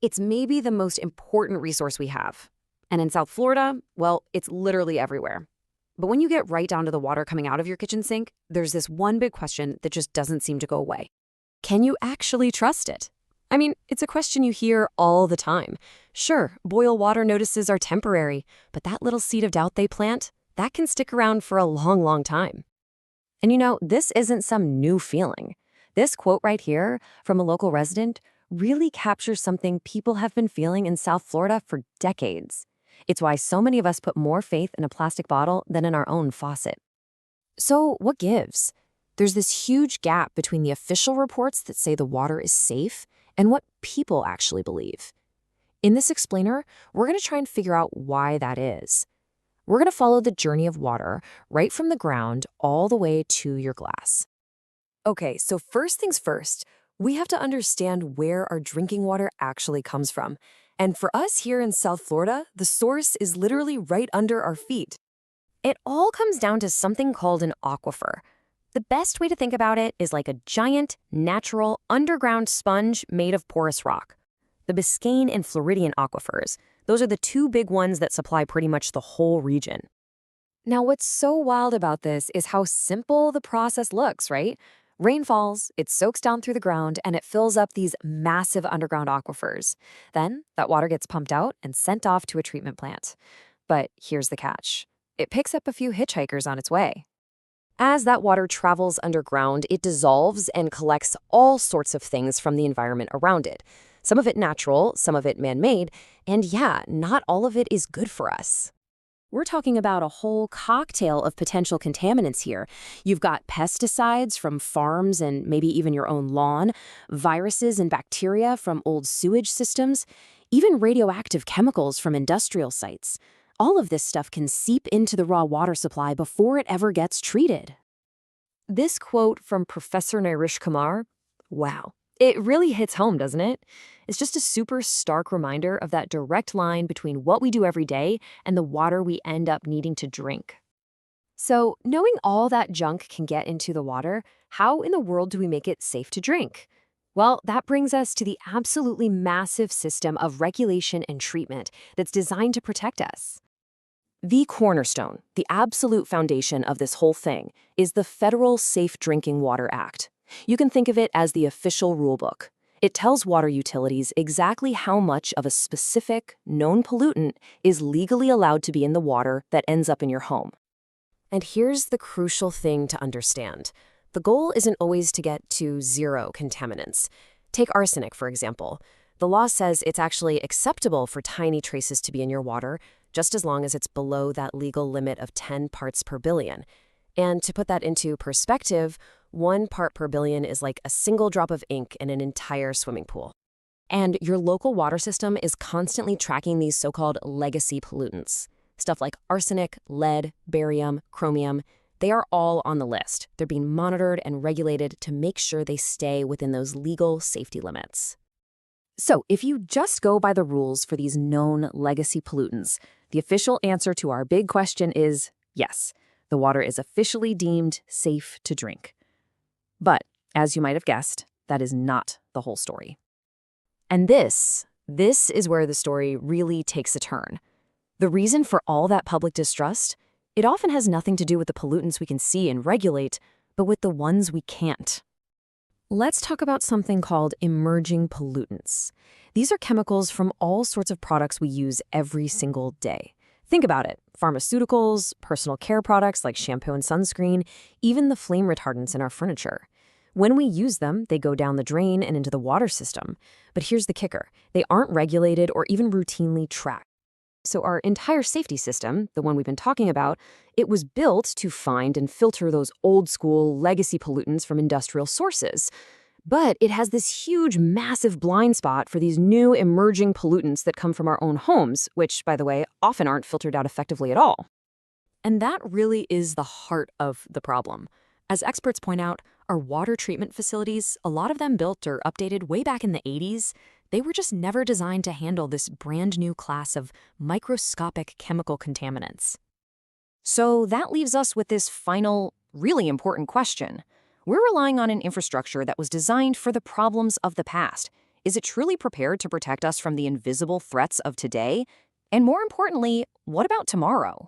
It's maybe the most important resource we have. And in South Florida, well, it's literally everywhere. But when you get right down to the water coming out of your kitchen sink, there's this one big question that just doesn't seem to go away. Can you actually trust it? I mean, it's a question you hear all the time. Sure, boil water notices are temporary, but that little seed of doubt they plant, that can stick around for a long, long time. And you know, this isn't some new feeling. This quote right here from a local resident really captures something people have been feeling in South Florida for decades. It's why so many of us put more faith in a plastic bottle than in our own faucet. So what gives? There's this huge gap between the official reports that say the water is safe and what people actually believe. In this explainer, we're going to try and figure out why that is. We're going to follow the journey of water right from the ground all the way to your glass. Okay, so first things first, we have to understand where our drinking water actually comes from. And for us here in South Florida, the source is literally right under our feet. It all comes down to something called an aquifer. The best way to think about it is like a giant, natural, underground sponge made of porous rock. The Biscayne and Floridian aquifers, those are the two big ones that supply pretty much the whole region. Now, what's so wild about this is how simple the process looks, right? Rain falls, it soaks down through the ground, and it fills up these massive underground aquifers. Then, that water gets pumped out and sent off to a treatment plant. But here's the catch. It picks up a few hitchhikers on its way. As that water travels underground, it dissolves and collects all sorts of things from the environment around it. Some of it natural, some of it man-made, and yeah, not all of it is good for us. We're talking about a whole cocktail of potential contaminants here. You've got pesticides from farms and maybe even your own lawn, viruses and bacteria from old sewage systems, even radioactive chemicals from industrial sites. All of this stuff can seep into the raw water supply before it ever gets treated. This quote from Professor Nairish Kumar, wow, it really hits home, doesn't it? It's just a super stark reminder of that direct line between what we do every day and the water we end up needing to drink. So, knowing all that junk can get into the water, how in the world do we make it safe to drink? Well, that brings us to the absolutely massive system of regulation and treatment that's designed to protect us. The cornerstone, the absolute foundation of this whole thing, is the Federal Safe Drinking Water Act. You can think of it as the official rulebook. It tells water utilities exactly how much of a specific, known pollutant is legally allowed to be in the water that ends up in your home. And here's the crucial thing to understand. The goal isn't always to get to zero contaminants. Take arsenic, for example. The law says it's actually acceptable for tiny traces to be in your water, just as long as it's below that legal limit of 10 parts per billion. And to put that into perspective, 1 part per billion is like a single drop of ink in an entire swimming pool. And your local water system is constantly tracking these so-called legacy pollutants. Stuff like arsenic, lead, barium, chromium, they are all on the list. They're being monitored and regulated to make sure they stay within those legal safety limits. So if you just go by the rules for these known legacy pollutants, the official answer to our big question is yes, the water is officially deemed safe to drink. But, as you might have guessed, that is not the whole story. And this is where the story really takes a turn. The reason for all that public distrust, it often has nothing to do with the pollutants we can see and regulate, but with the ones we can't. Let's talk about something called emerging pollutants. These are chemicals from all sorts of products we use every single day. Think about it. Pharmaceuticals, personal care products like shampoo and sunscreen, even the flame retardants in our furniture. When we use them, they go down the drain and into the water system. But here's the kicker. They aren't regulated or even routinely tracked. So our entire safety system, the one we've been talking about, it was built to find and filter those old-school legacy pollutants from industrial sources. But it has this huge, massive blind spot for these new emerging pollutants that come from our own homes, which, by the way, often aren't filtered out effectively at all. And that really is the heart of the problem. As experts point out, our water treatment facilities, a lot of them built or updated way back in the 80s, they were just never designed to handle this brand new class of microscopic chemical contaminants. So that leaves us with this final, really important question. We're relying on an infrastructure that was designed for the problems of the past. Is it truly prepared to protect us from the invisible threats of today? And more importantly, what about tomorrow?